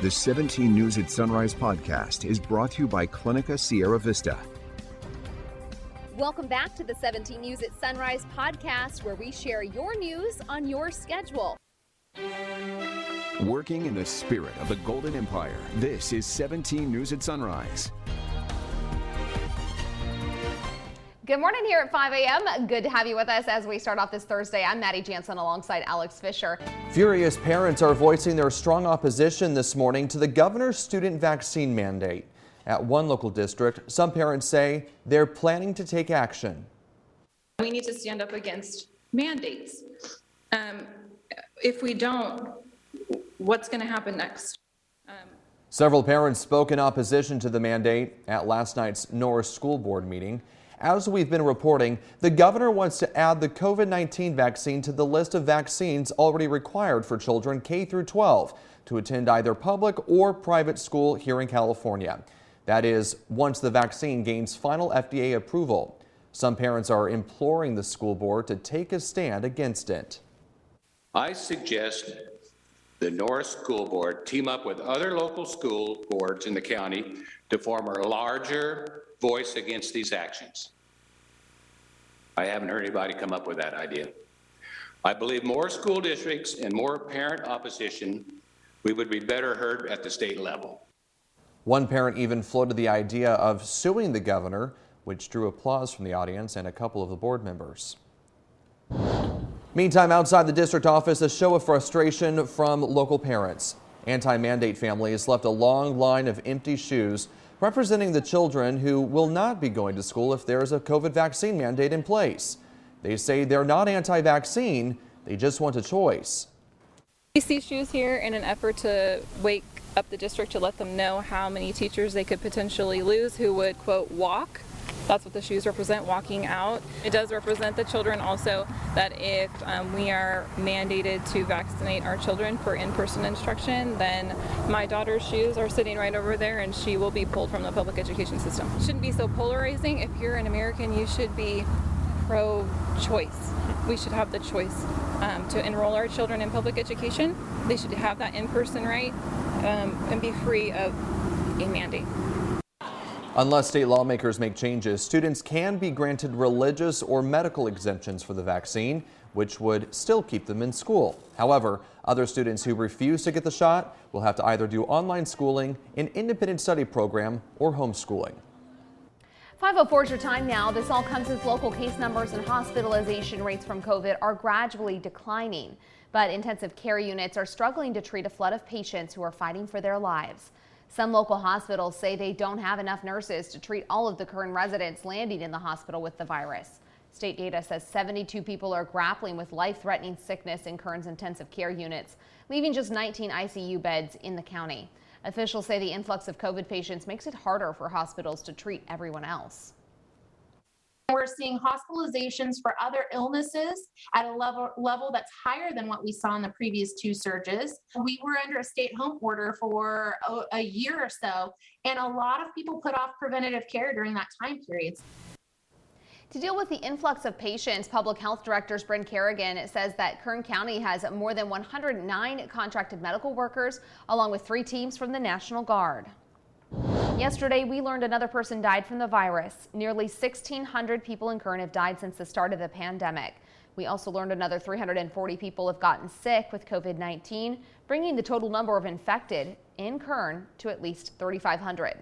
The 17 News at Sunrise podcast is brought to you by Clinica Sierra Vista. Welcome back to the 17 News at Sunrise podcast, where we share your news on your schedule. Working in the spirit of the Golden Empire, this is 17 News at Sunrise. Good morning here at 5 a.m. Good to have you with us as we start off this Thursday. I'm Maddie Jansen alongside Alex Fisher. Furious parents are voicing their strong opposition this morning to the governor's student vaccine mandate. At one local district, some parents say they're planning to take action. We need to stand up against mandates. If we don't, what's going to happen next? Several parents spoke in opposition to the mandate at last night's Norris School Board meeting. As we've been reporting, the governor wants to add the COVID-19 vaccine to the list of vaccines already required for children K through 12 to attend either public or private school here in California. That is, once the vaccine gains final FDA approval. Some parents are imploring the school board to take a stand against it. I suggest the Norris School Board team up with other local school boards in the county to form a larger voice against these actions. I haven't heard anybody come up with that idea. I believe more school districts and more parent opposition, we would be better heard at the state level. One parent even floated the idea of suing the governor, which drew applause from the audience and a couple of the board members. Meantime, outside the district office, a show of frustration from local parents. Anti-mandate families left a long line of empty shoes representing the children who will not be going to school if there's a COVID vaccine mandate in place. They say they're not anti-vaccine, they just want a choice. We see shoes here in an effort to wake up the district to let them know how many teachers they could potentially lose who would, quote, walk. That's what the shoes represent, walking out. It does represent the children also that if we are mandated to vaccinate our children for in-person instruction, then my daughter's shoes are sitting right over there and she will be pulled from the public education system. It shouldn't be so polarizing. If you're an American, you should be pro-choice. We should have the choice to enroll our children in public education. They should have that in-person right and be free of a mandate. Unless state lawmakers make changes, students can be granted religious or medical exemptions for the vaccine, which would still keep them in school. However, other students who refuse to get the shot will have to either do online schooling, an independent study program, or homeschooling. 5:04 is your time now. This all comes as local case numbers and hospitalization rates from COVID are gradually declining. But intensive care units are struggling to treat a flood of patients who are fighting for their lives. Some local hospitals say they don't have enough nurses to treat all of the current residents landing in the hospital with the virus. State data says 72 people are grappling with life-threatening sickness in Kern's intensive care units, leaving just 19 ICU beds in the county. Officials say the influx of COVID patients makes it harder for hospitals to treat everyone else. We're seeing hospitalizations for other illnesses at a level that's higher than what we saw in the previous two surges. We were under a stay-at-home order for a year or so, and a lot of people put off preventative care during that time period. To deal with the influx of patients, Public Health Director Bryn Kerrigan says that Kern County has more than 109 contracted medical workers, along with 3 teams from the National Guard. Yesterday, we learned another person died from the virus. Nearly 1,600 people in Kern have died since the start of the pandemic. We also learned another 340 people have gotten sick with COVID-19, bringing the total number of infected in Kern to at least 3,500.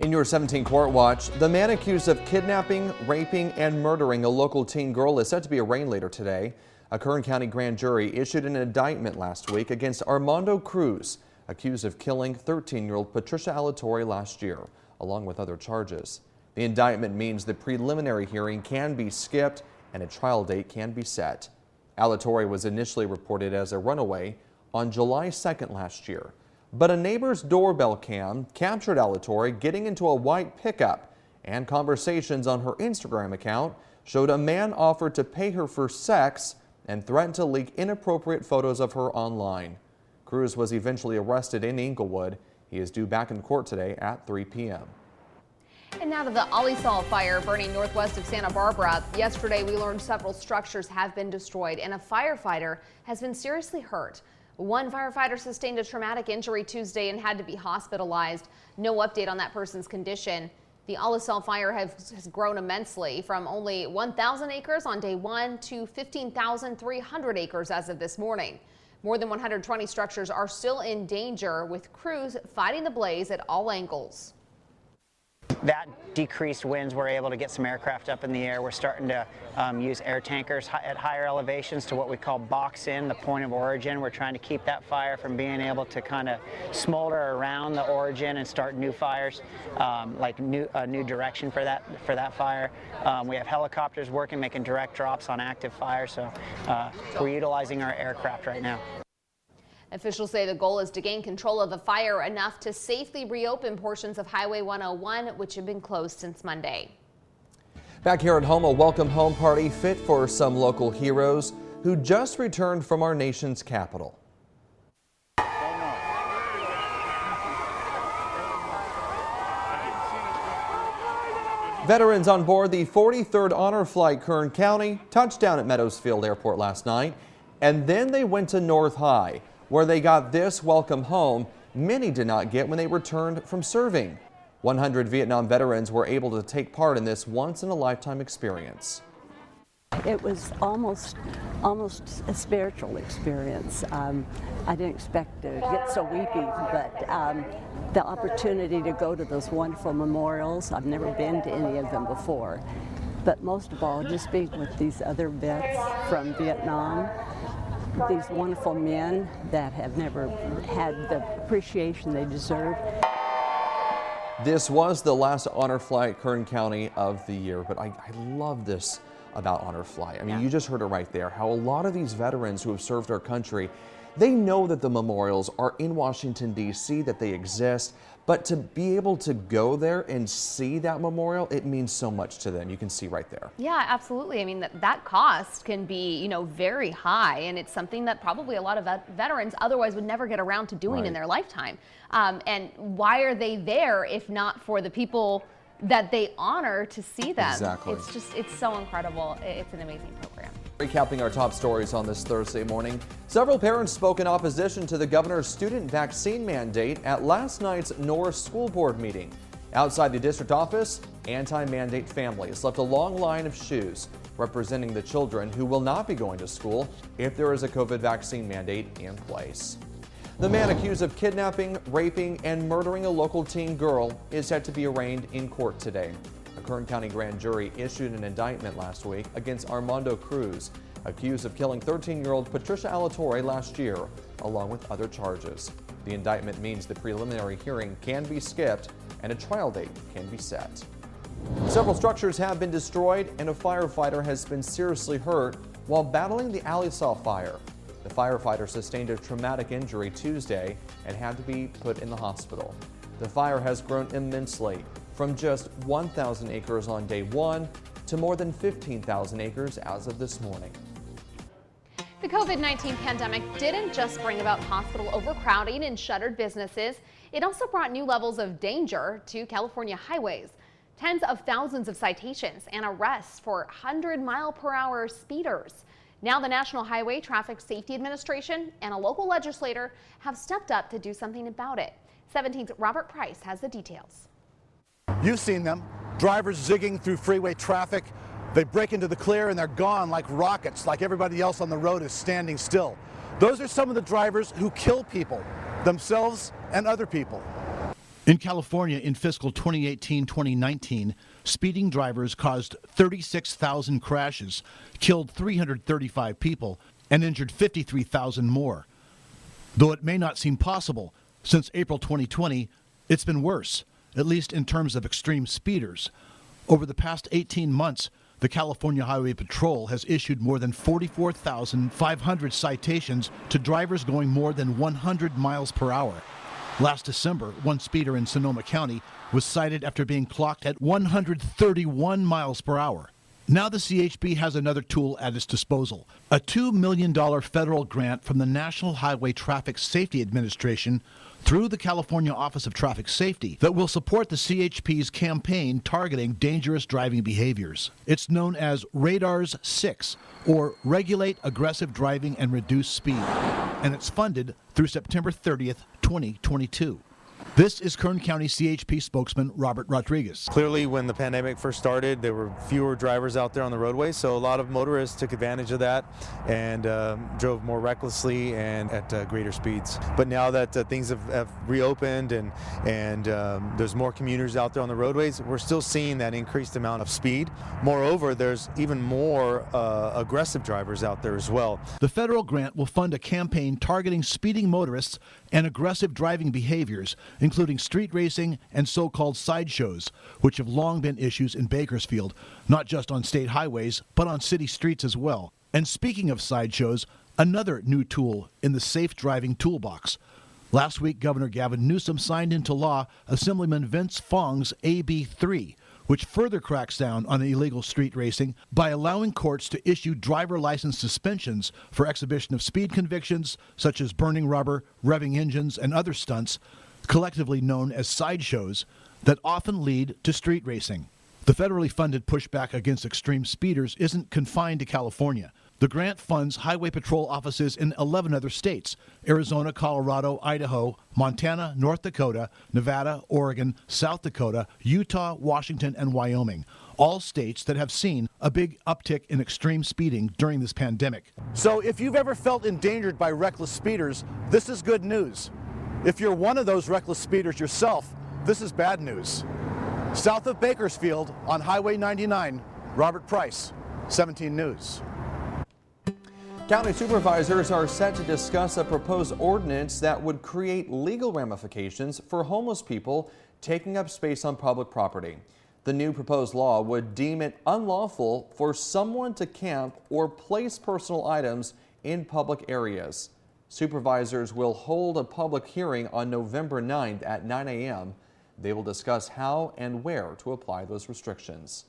In your 17 Court Watch, the man accused of kidnapping, raping, and murdering a local teen girl is set to be arraigned later today. A Kern County grand jury issued an indictment last week against Armando Cruz, accused of killing 13-year-old Patricia Alatorre last year, along with other charges. The indictment means the preliminary hearing can be skipped and a trial date can be set. Alatorre was initially reported as a runaway on July 2nd last year, but a neighbor's doorbell cam captured Alatorre getting into a white pickup, and conversations on her Instagram account showed a man offered to pay her for sex and threatened to leak inappropriate photos of her online. Cruz was eventually arrested in Inglewood. He is due back in court today at 3 p.m. And now to the Alisal Fire burning northwest of Santa Barbara. Yesterday, we learned several structures have been destroyed and a firefighter has been seriously hurt. One firefighter sustained a traumatic injury Tuesday and had to be hospitalized. No update on that person's condition. The Alisal Fire has grown immensely from only 1,000 acres on day one to 15,300 acres as of this morning. More than 120 structures are still in danger, with crews fighting the blaze at all angles. That decreased winds, we're able to get some aircraft up in the air. We're starting to use air tankers at higher elevations to what we call box in, the point of origin. We're trying to keep that fire from being able to kind of smolder around the origin and start new fires, like a new direction for that fire. We have helicopters working, making direct drops on active fire, so we're utilizing our aircraft right now. Officials say the goal is to gain control of the fire enough to safely reopen portions of Highway 101, which have been closed since Monday. Back here at home, a welcome home party fit for some local heroes who just returned from our nation's capital. Veterans on board the 43rd Honor Flight Kern County touched down at Meadows Field Airport last night, and then they went to North High, where they got this welcome home many did not get when they returned from serving. 100 Vietnam veterans were able to take part in this once-in-a-lifetime experience. It was almost a spiritual experience. I didn't expect to get so weepy, but the opportunity to go to those wonderful memorials, I've never been to any of them before, but most of all, just being with these other vets from Vietnam, these wonderful men that have never had the appreciation they deserve. This was the last Honor Flight Kern County of the year, but I love this about Honor Flight. I mean, you just heard it right there, how a lot of these veterans who have served our country, they know that the memorials are in Washington, D.C., that they exist, but to be able to go there and see that memorial, it means so much to them. You can see right there. Yeah, absolutely. I mean, that cost can be, very high, and it's something that probably a lot of veterans otherwise would never get around to doing in their lifetime. And why are they there if not for the people that they honor to see them? Exactly. It's so incredible. It's an amazing program. Recapping our top stories on this Thursday morning, several parents spoke in opposition to the governor's student vaccine mandate at last night's Norris School Board meeting. Outside the district office, anti-mandate families left a long line of shoes representing the children who will not be going to school if there is a COVID vaccine mandate in place. The man accused of kidnapping, raping, and murdering a local teen girl is set to be arraigned in court today. A Kern County grand jury issued an indictment last week against Armando Cruz, accused of killing 13-year-old Patricia Alatorre last year, along with other charges. The indictment means the preliminary hearing can be skipped and a trial date can be set. Several structures have been destroyed and a firefighter has been seriously hurt while battling the Alisal Fire. The firefighter sustained a traumatic injury Tuesday and had to be put in the hospital. The fire has grown immensely, from just 1,000 acres on day one to more than 15,000 acres as of this morning. The COVID-19 pandemic didn't just bring about hospital overcrowding and shuttered businesses. It also brought new levels of danger to California highways. Tens of thousands of citations and arrests for 100-mile-per-hour speeders. Now the National Highway Traffic Safety Administration and a local legislator have stepped up to do something about it. 17's Robert Price has the details. You've seen them, drivers zigging through freeway traffic. They break into the clear and they're gone like rockets, like everybody else on the road is standing still. Those are some of the drivers who kill people, themselves and other people. In California in fiscal 2018-2019, speeding drivers caused 36,000 crashes, killed 335 people, and injured 53,000 more. Though it may not seem possible, since April 2020, it's been worse, at least in terms of extreme speeders. Over the past 18 months, the California Highway Patrol has issued more than 44,500 citations to drivers going more than 100 miles per hour. Last December, one speeder in Sonoma County was cited after being clocked at 131 miles per hour. Now the CHP has another tool at its disposal, a $2 million federal grant from the National Highway Traffic Safety Administration through the California Office of Traffic Safety that will support the CHP's campaign targeting dangerous driving behaviors. It's known as Radars 6, or Regulate Aggressive Driving and Reduce Speed, and it's funded through September 30th, 2022. This is Kern County CHP spokesman Robert Rodriguez. Clearly, when the pandemic first started, there were fewer drivers out there on the roadway, so a lot of motorists took advantage of that and drove more recklessly and at greater speeds. But now that things have reopened and there's more commuters out there on the roadways, we're still seeing that increased amount of speed. Moreover, there's even more aggressive drivers out there as well. The federal grant will fund a campaign targeting speeding motorists and aggressive driving behaviors, including street racing and so-called sideshows, which have long been issues in Bakersfield, not just on state highways, but on city streets as well. And speaking of sideshows, another new tool in the safe driving toolbox. Last week, Governor Gavin Newsom signed into law Assemblyman Vince Fong's AB 3, which further cracks down on illegal street racing by allowing courts to issue driver license suspensions for exhibition of speed convictions, such as burning rubber, revving engines, and other stunts, collectively known as sideshows, that often lead to street racing. The federally funded pushback against extreme speeders isn't confined to California. The grant funds highway patrol offices in 11 other states: Arizona, Colorado, Idaho, Montana, North Dakota, Nevada, Oregon, South Dakota, Utah, Washington, and Wyoming. All states that have seen a big uptick in extreme speeding during this pandemic. So if you've ever felt endangered by reckless speeders, this is good news. If you're one of those reckless speeders yourself, this is bad news. South of Bakersfield on Highway 99, Robert Price, 17 News. County supervisors are set to discuss a proposed ordinance that would create legal ramifications for homeless people taking up space on public property. The new proposed law would deem it unlawful for someone to camp or place personal items in public areas. Supervisors will hold a public hearing on November 9th at 9 a.m. They will discuss how and where to apply those restrictions.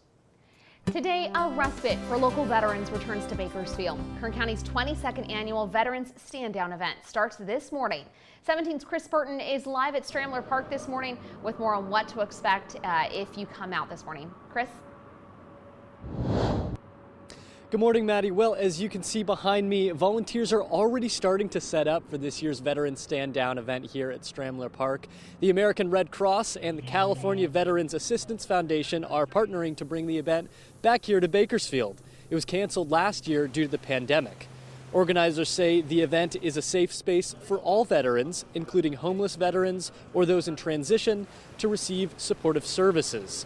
Today, a respite for local veterans returns to Bakersfield. Kern County's 22nd annual Veterans Stand Down event starts this morning. 17's Chris Burton is live at Stramler Park this morning with more on what to expect if you come out this morning. Chris? Good morning, Maddie. Well, as you can see behind me, volunteers are already starting to set up for this year's Veterans Stand Down event here at Stramler Park. The American Red Cross and the California Veterans Assistance Foundation are partnering to bring the event back here to Bakersfield. It was canceled last year due to the pandemic. Organizers say the event is a safe space for all veterans, including homeless veterans or those in transition, to receive supportive services.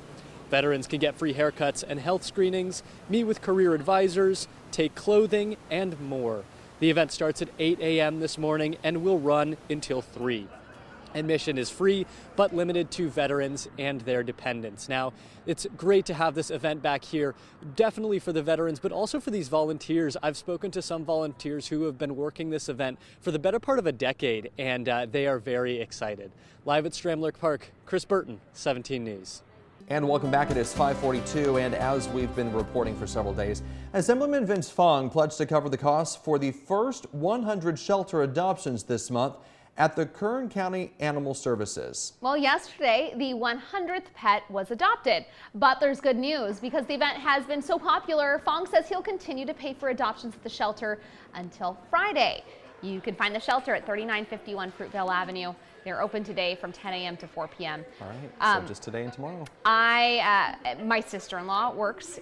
Veterans can get free haircuts and health screenings, meet with career advisors, take clothing, and more. The event starts at 8 a.m. this morning and will run until 3. Admission is free, but limited to veterans and their dependents. Now, it's great to have this event back here, definitely for the veterans, but also for these volunteers. I've spoken to some volunteers who have been working this event for the better part of a decade, and they are very excited. Live at Stramler Park, Chris Burton, 17 News. And welcome back. It is 5:42, and as we've been reporting for several days, Assemblyman Vince Fong pledged to cover the costs for the first 100 shelter adoptions this month at the Kern County Animal Services. Well, yesterday, the 100th pet was adopted. But there's good news because the event has been so popular. Fong says he'll continue to pay for adoptions at the shelter until Friday. You can find the shelter at 3951 Fruitvale Avenue. They're open today from 10 a.m. to 4 p.m. All right, so just today and tomorrow. My sister-in-law works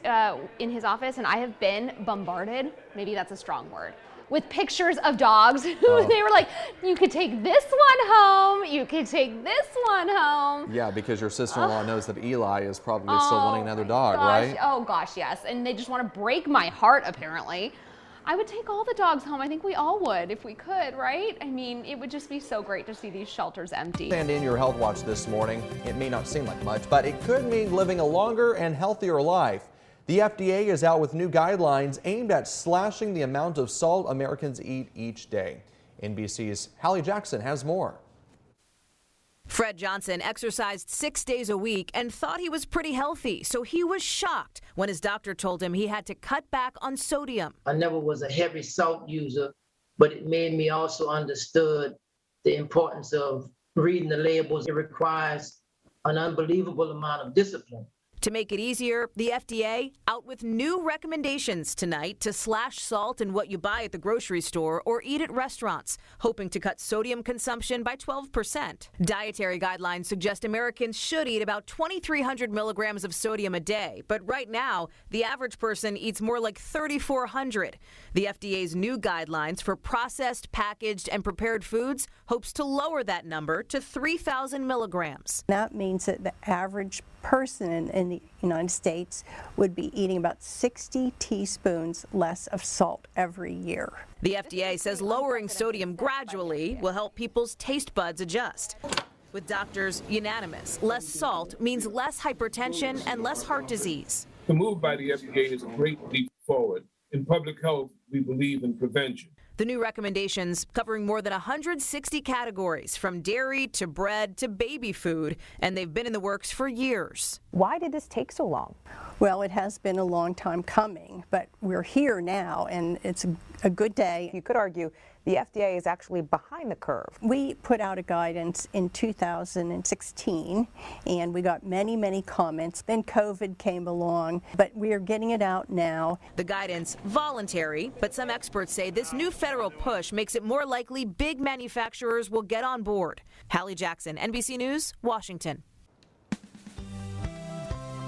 in his office, and I have been bombarded, maybe that's a strong word, with pictures of dogs. They were like, you could take this one home, you could take this one home. Yeah, because your sister-in-law knows that Eli is probably still wanting another dog, right? Oh gosh, yes, and they just want to break my heart, apparently. I would take all the dogs home. I think we all would if we could, right? I mean, it would just be so great to see these shelters empty. And in your health watch this morning, it may not seem like much, but it could mean living a longer and healthier life. The FDA is out with new guidelines aimed at slashing the amount of salt Americans eat each day. NBC's Hallie Jackson has more. Fred Johnson exercised 6 days a week and thought he was pretty healthy, so he was shocked when his doctor told him he had to cut back on sodium. I never was a heavy salt user, but it made me also understood the importance of reading the labels. It requires an unbelievable amount of discipline. To make it easier, the FDA out with new recommendations tonight to slash salt in what you buy at the grocery store or eat at restaurants, hoping to cut sodium consumption by 12%. Dietary Guidelines suggest Americans should eat about 2,300 milligrams of sodium a day, but right now, the average person eats more like 3,400. The FDA's new guidelines for processed, packaged, and prepared foods hopes to lower that number to 3,000 milligrams. That means that the average person in the United States would be eating about 60 teaspoons less of salt every year. The FDA says lowering sodium gradually will help people's taste buds adjust. With doctors unanimous, less salt means less hypertension and less heart disease. The move by the FDA is a great leap forward. In public health, we believe in prevention. The new recommendations covering more than 160 categories, from dairy to bread to baby food, and they've been in the works for years. Why did this take so long? Well, it has been a long time coming, but we're here now, and it's a good day. You could argue the FDA is actually behind the curve. We put out a guidance in 2016, and we got many comments. Then COVID came along, but we are getting it out now. The guidance voluntary, but some experts say this new federal push makes it more likely big manufacturers will get on board. Hallie Jackson, NBC News, Washington.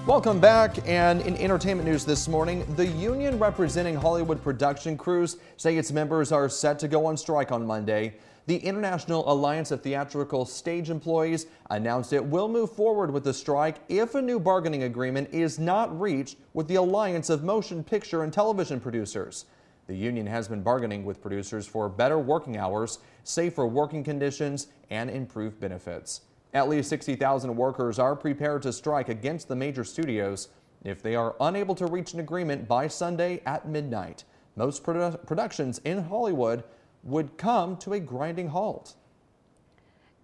Welcome back, and in entertainment news this morning, the union representing Hollywood production crews say its members are set to go on strike on Monday. The International Alliance of Theatrical Stage Employees announced it will move forward with the strike if a new bargaining agreement is not reached with the Alliance of Motion Picture and Television Producers. The union has been bargaining with producers for better working hours, safer working conditions, and improved benefits. At least 60,000 workers are prepared to strike against the major studios if they are unable to reach an agreement by Sunday at midnight. Most productions in Hollywood would come to a grinding halt.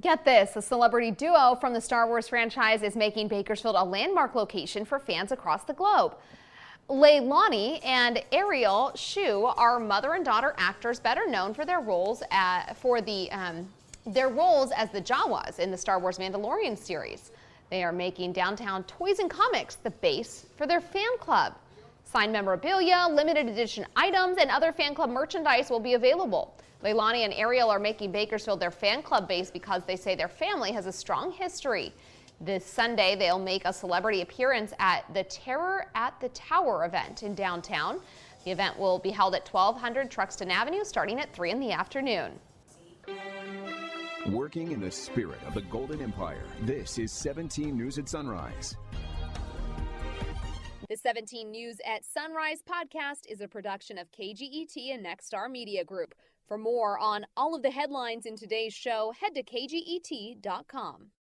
Get this, a celebrity duo from the Star Wars franchise is making Bakersfield a landmark location for fans across the globe. Leilani and Ariel Shu are mother and daughter actors better known for their roles as the Jawas in the Star Wars Mandalorian series. They are making downtown Toys and Comics the base for their fan club. Signed memorabilia, limited edition items, and other fan club merchandise will be available. Leilani and Ariel are making Bakersfield their fan club base because they say their family has a strong history. This Sunday, they'll make a celebrity appearance at the Terror at the Tower event in downtown. The event will be held at 1200 Truxtun Avenue starting at 3 in the afternoon. Working in the spirit of the Golden Empire, this is 17 News at Sunrise. The 17 News at Sunrise podcast is a production of KGET and Nexstar Media Group. For more on all of the headlines in today's show, head to kget.com.